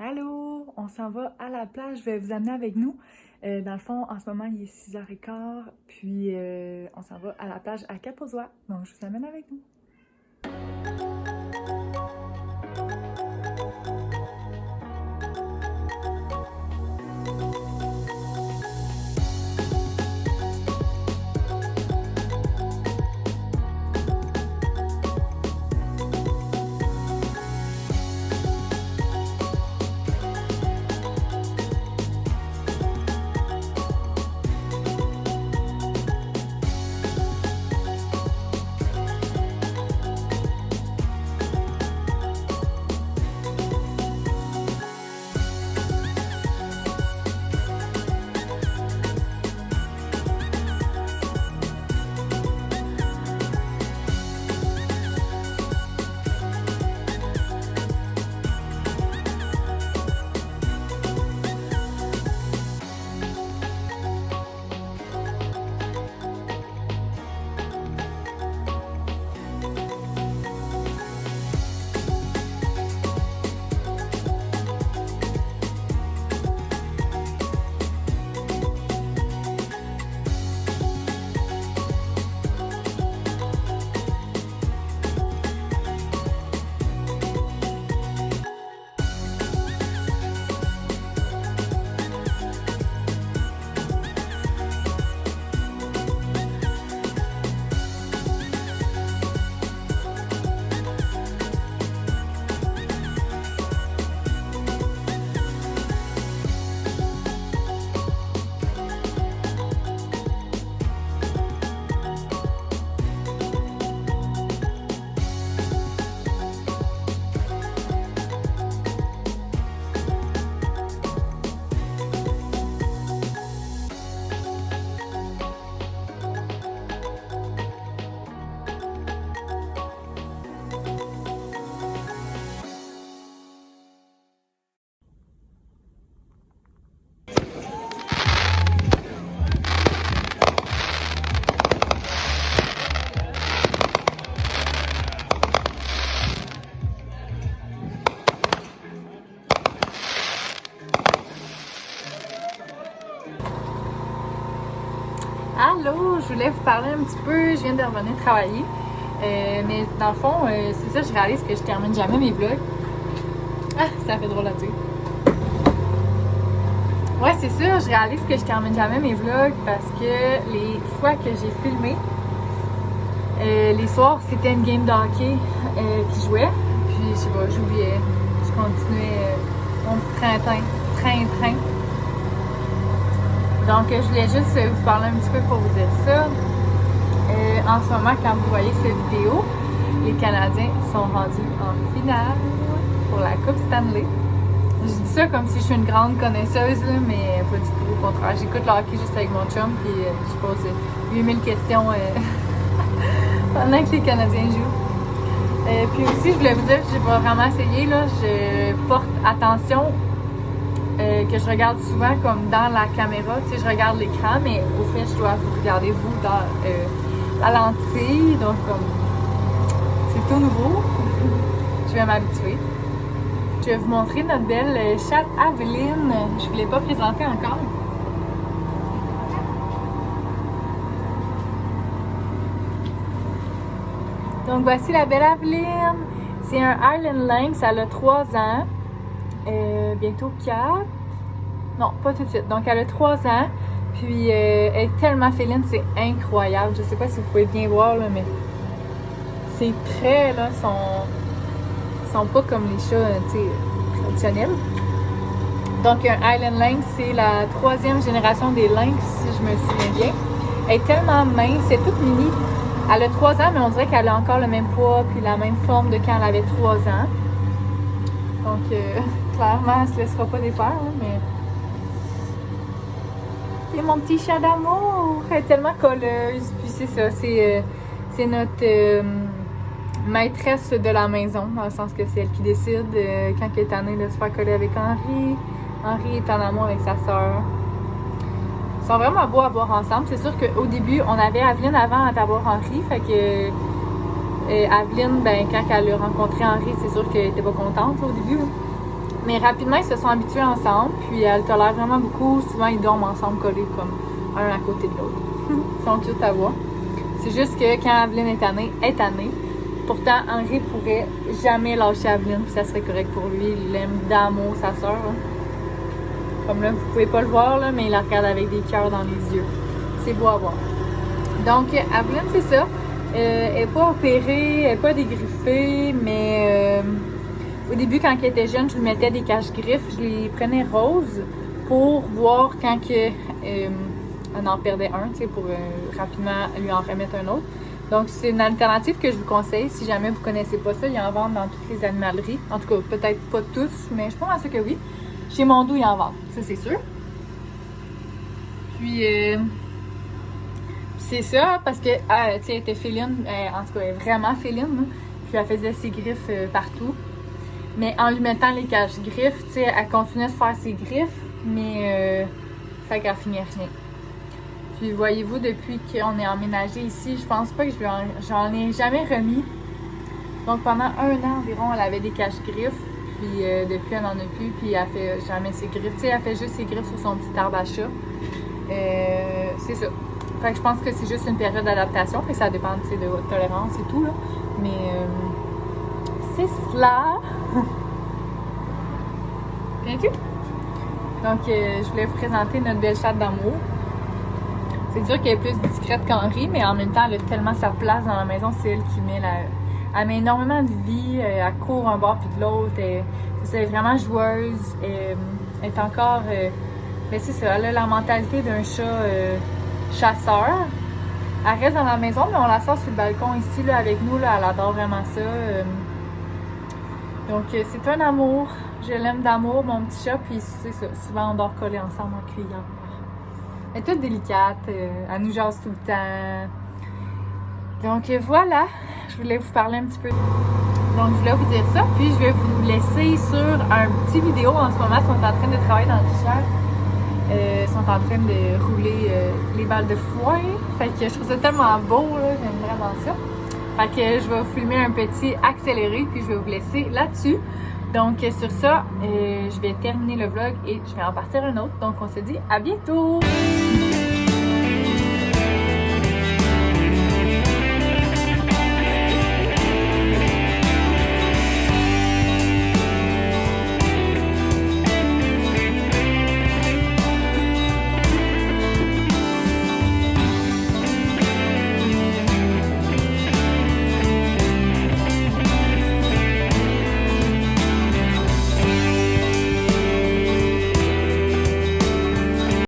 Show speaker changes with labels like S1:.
S1: Allô, on s'en va à la plage, je vais vous amener avec nous. Dans le fond, en ce moment, il est 6h15, puis on s'en va à la plage à Cap-aux-Oies. Donc, je vous amène avec nous. Allô, je voulais vous parler un petit peu, je viens de revenir travailler. Mais dans le fond, c'est ça, je réalise que je termine jamais mes vlogs. Ah, ça fait drôle à dire. Ouais, c'est ça, je réalise que je termine jamais mes vlogs parce que les fois que j'ai filmé, les soirs, c'était une game de hockey qui jouait. Puis, je sais pas, j'oubliais. Je continuais mon petit train-train. Donc, je voulais juste vous parler un petit peu pour vous dire ça. En ce moment, quand vous voyez cette vidéo, les Canadiens sont rendus en finale pour la Coupe Stanley. Je dis ça comme si je suis une grande connaisseuse, là, mais pas du tout. Au contraire, j'écoute le hockey juste avec mon chum, puis je pose 8000 questions pendant que les Canadiens jouent. Puis aussi, je voulais vous dire que j'ai pas vraiment essayé, là, je porte attention que je regarde souvent comme dans la caméra, tu sais, je regarde l'écran, mais au fait, je dois vous regarder vous dans la lentille, donc comme c'est tout nouveau, je vais m'habituer. Je vais vous montrer notre belle chatte Aveline, je ne vous l'ai pas présentée encore. Donc voici la belle Aveline, c'est un Highland Lynx, elle a 3 ans. Bientôt 4. Non, pas tout de suite. Donc, elle a 3 ans. Puis, elle est tellement féline, c'est incroyable. Je sais pas si vous pouvez bien voir, là, mais ses traits, là, sont pas comme les chats, tu sais, traditionnels. Donc, un Highland Lynx, c'est la 3e génération des lynx, si je me souviens bien. Elle est tellement mince, c'est toute mini. Elle a 3 ans, mais on dirait qu'elle a encore le même poids puis la même forme de quand elle avait 3 ans. Donc, clairement, elle se laissera pas défaire, là, mais... Et mon petit chat d'amour! Elle est tellement colleuse. Puis c'est ça, c'est notre maîtresse de la maison, dans le sens que c'est elle qui décide quand elle est tannée de se faire coller avec Henri. Henri est en amour avec sa sœur. Ils sont vraiment beaux à voir ensemble. C'est sûr qu'au début, on avait Aveline avant d'avoir Henri, fait que... Aveline, ben, quand elle a rencontré Henri, c'est sûr qu'elle était pas contente là, au début. Mais rapidement, ils se sont habitués ensemble, puis elles tolèrent vraiment beaucoup. Souvent, ils dorment ensemble collés comme un à côté de l'autre. Ils sont cute à voir. C'est juste que quand Aveline est tannée. Pourtant, Henri pourrait jamais lâcher Aveline, puis ça serait correct pour lui. Il aime d'amour sa sœur. Hein. Comme là, vous pouvez pas le voir, là, mais il la regarde avec des cœurs dans les yeux. C'est beau à voir. Donc, Aveline, c'est ça. Elle n'est pas opérée, elle n'est pas dégriffée, mais au début, quand elle était jeune, je lui mettais des cache-griffes. Je les prenais roses pour voir quand on en perdait un, tu sais, pour rapidement lui en remettre un autre. Donc, c'est une alternative que je vous conseille. Si jamais vous ne connaissez pas ça, il y en vend dans toutes les animaleries. En tout cas, peut-être pas tous, mais je pense à ça que oui. Chez Mondou, il y en vend. Ça, c'est sûr. Puis, c'est ça, parce que, tu sais, elle était féline. En tout cas, elle est vraiment féline. Hein. Puis, elle faisait ses griffes partout. Mais en lui mettant les cache-griffes, tu sais, elle continuait de faire ses griffes, mais ça graffinait rien. Puis voyez-vous, depuis qu'on est emménagé ici, je pense pas que j'en ai jamais remis. Donc pendant 1 an environ, elle avait des cache-griffes. Puis depuis, elle n'en a plus. Puis elle fait jamais ses griffes. Tu sais, elle fait juste ses griffes sur son petit arbre à chat. C'est ça. Fait que je pense que c'est juste une période d'adaptation. Puis ça dépend, tu sais, de votre tolérance et tout, là. Mais c'est cela. Viens-tu? Donc, je voulais vous présenter notre belle chatte d'amour. C'est sûr qu'elle est plus discrète qu'Henri, mais en même temps, elle a tellement sa place dans la maison. C'est elle qui met elle met énormément de vie. Elle court un bord puis de l'autre. C'est vraiment joueuse. Elle est encore... mais c'est ça, elle a la mentalité d'un chat chasseur. Elle reste dans la maison, mais on la sort sur le balcon ici là, avec nous. Là, elle adore vraiment ça. Donc, c'est un amour. Je l'aime d'amour, mon petit chat. Puis c'est ça, souvent on dort collés ensemble en criant. Elle est toute délicate. Elle nous jase tout le temps. Donc, voilà. Je voulais vous parler un petit peu. Donc, je voulais vous dire ça. Puis, je vais vous laisser sur un petit vidéo. En ce moment, ils sont en train de travailler dans le richard. Ils sont en train de rouler les balles de foin. Fait que je trouve ça tellement beau, là. J'aime vraiment ça. Fait que je vais vous filmer un petit accéléré, puis je vais vous laisser là-dessus. Donc, sur ça, je vais terminer le vlog et je vais en partir un autre. Donc, on se dit à bientôt!